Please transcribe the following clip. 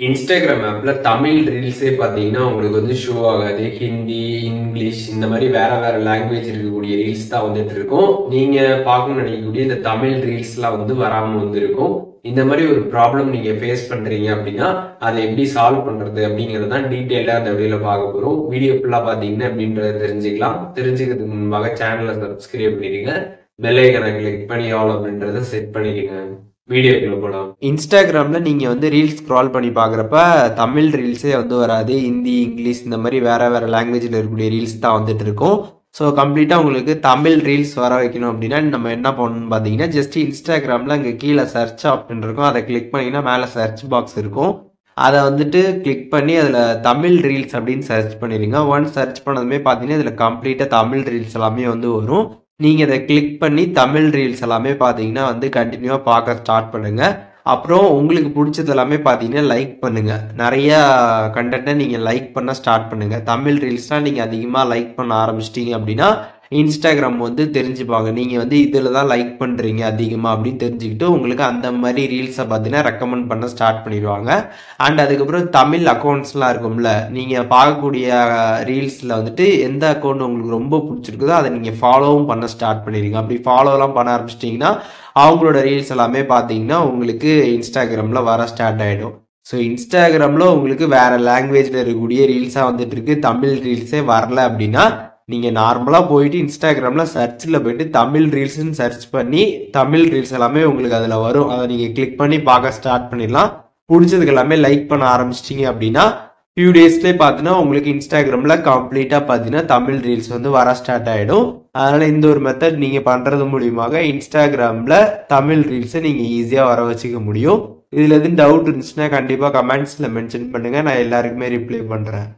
Instagram ஆப்ல தமிழ் ரீல்ஸே பார்த்தீங்கன்னா, உங்களுக்கு வந்து ஷோ ஆகாது. ஹிந்தி, இங்கிலீஷ் இந்த மாரி வேற வேற லாங்குவேஜ் இருக்கக்கூடிய ரீல்ஸ் தான் வந்துட்டு இருக்கும். நீங்க பார்க்கணும்னு நினைக்கக்கூடிய இந்த தமிழ் ரீல்ஸ்லாம் வந்து வராம வந்து இருக்கும். இந்த மாரி ஒரு ப்ராப்ளம் நீங்க ஃபேஸ் பண்றீங்க அப்படின்னா, அதை எப்படி சால்வ் பண்றது அப்படிங்கிறது தான் டீட்டெயிலா இந்த வீடியோல பார்க்க போறோம். வீடியோ ஃபுல்லா பார்த்தீங்கன்னா எப்படின்றத தெரிஞ்சுக்கலாம். தெரிஞ்சுக்கிறதுக்கு முன்பாக சேனலை சப்ஸ்கிரைப் பண்ணிடுங்க. பெல் ஐகானை கிளிக் பண்ணி ஆல் அப்படின்றத செட் பண்ணிடுங்க. வீடியோக்குள்ள போலாம். இன்ஸ்டாகிராம்ல நீங்க வந்து ரீல்ஸ் ஸ்க்ரால் பண்ணி பார்க்குறப்ப தமிழ் ரீல்ஸே வந்து வராது. ஹிந்தி, இங்கிலீஷ் இந்த மாதிரி வேற வேற லாங்குவேஜ்ல இருக்கக்கூடிய ரீல்ஸ் தான் வந்துட்டு இருக்கும். ஸோ கம்ப்ளீட்டாக உங்களுக்கு தமிழ் ரீல்ஸ் வர வைக்கணும் அப்படின்னா நம்ம என்ன பண்ணணும்னு பார்த்தீங்கன்னா, ஜஸ்ட் இன்ஸ்டாகிராமில் அங்கே கீழே சர்ச் ஆப்ஷன் இருக்கும். அதை கிளிக் பண்ணிங்கன்னா மேலே சர்ச் பாக்ஸ் இருக்கும். அதை வந்துட்டு கிளிக் பண்ணி அதில் தமிழ் ரீல்ஸ் அப்படின்னு சர்ச் பண்ணிடுங்க. ஒன்ஸ் சர்ச் பண்ணதுமே பார்த்தீங்கன்னா இதில் கம்ப்ளீட்டாக தமிழ் ரீல்ஸ் எல்லாமே வந்து வரும். நீங்கள் இதை கிளிக் பண்ணி தமிழ் ரீல்ஸ் எல்லாமே பார்த்தீங்கன்னா வந்து கண்டினியூவாக பார்க்க ஸ்டார்ட் பண்ணுங்கள். அப்புறம் உங்களுக்கு பிடிச்சது எல்லாமே பார்த்தீங்கன்னா லைக் பண்ணுங்கள். நிறையா கண்டென்ட்டை நீங்கள் லைக் பண்ண ஸ்டார்ட் பண்ணுங்கள். தமிழ் ரீல்ஸ்லாம் நீங்கள் அதிகமாக லைக் பண்ண ஆரம்பிச்சிட்டிங்க அப்படின்னா இன்ஸ்டாகிராம் வந்து தெரிஞ்சுப்பாங்க. நீங்கள் வந்து இதில் தான் லைக் பண்ணுறீங்க அதிகமாக அப்படின்னு தெரிஞ்சுக்கிட்டு உங்களுக்கு அந்த மாதிரி ரீல்ஸை பார்த்தீங்கன்னா ரெக்கமெண்ட் பண்ண ஸ்டார்ட் பண்ணிடுவாங்க. அண்ட் அதுக்கப்புறம் தமிழ் அக்கௌண்ட்ஸ்லாம் இருக்கும்ல, நீங்கள் பார்க்கக்கூடிய ரீல்ஸில் வந்துட்டு எந்த அக்கௌண்ட் உங்களுக்கு ரொம்ப பிடிச்சிருக்குதோ அதை நீங்கள் ஃபாலோவும் பண்ண ஸ்டார்ட் பண்ணிடுங்க. அப்படி ஃபாலோலாம் பண்ண ஆரம்பிச்சிட்டிங்கன்னா அவங்களோட ரீல்ஸ் எல்லாமே பார்த்தீங்கன்னா உங்களுக்கு இன்ஸ்டாகிராமில் வர ஸ்டார்ட் ஆகிடும். ஸோ இன்ஸ்டாகிராமில் உங்களுக்கு வேறு லாங்குவேஜில் இருக்கக்கூடிய ரீல்ஸாக வந்துட்டு இருக்கு, தமிழ் ரீல்ஸே வரல அப்படின்னா நீங்கள் நார்மலாக போயிட்டு இன்ஸ்டாகிராமில் சர்ச்சில் போயிட்டு தமிழ் ரீல்ஸ்ன்னு சர்ச் பண்ணி தமிழ் ரீல்ஸ் எல்லாமே உங்களுக்கு அதில் வரும். அதை நீங்கள் கிளிக் பண்ணி பார்க்க ஸ்டார்ட் பண்ணிடலாம். பிடிச்சதுக்கு எல்லாமே லைக் பண்ண ஆரம்பிச்சிட்டிங்க அப்படின்னா ஃபியூ டேஸ்லேயே பார்த்தீங்கன்னா உங்களுக்கு இன்ஸ்டாகிராமில் கம்ப்ளீட்டாக பார்த்தீங்கன்னா தமிழ் ரீல்ஸ் வந்து வர ஸ்டார்ட் ஆகிடும். அதனால் இந்த ஒரு மெத்தட் நீங்கள் பண்ணுறது மூலியமாக இன்ஸ்டாகிராமில் தமிழ் ரீல்ஸை நீங்கள் ஈஸியாக வர வச்சுக்க முடியும். இதில் எதுவும் டவுட் இருந்துச்சுன்னா கண்டிப்பாக கமெண்ட்ஸில் மென்ஷன் பண்ணுங்கள். நான் எல்லாருக்குமே ரிப்ளை பண்ணுறேன்.